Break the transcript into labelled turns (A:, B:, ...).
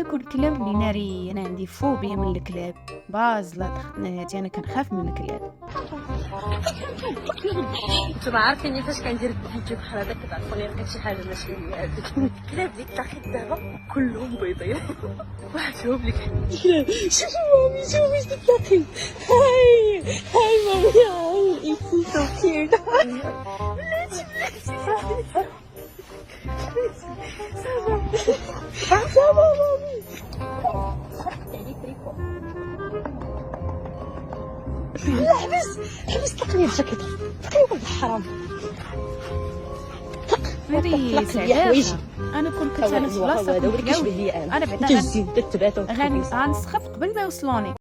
A: كنت كلاب اللي ناري. انا عندي فوبيا من الكلاب باز لا تخطنا هاتي. انا كنخاف من الكلاب.
B: انتما عارفين فاش كندير فيديو بحال هذا كتعرفوني لقيت شي حاجه ماشي هي هذيك الكلاب اللي تاخد دابا كلهم بيضين وحدهم لك شوفي مامي شوفي واش تلاقي هاي مامي هاي it's so cute صافا مامي لا حبس طلقني الجاكيطه طلقني حرام
A: فري سعداء. انا كنت في بلاصه انا بعدا غنسخف قبل ما يوصلوني.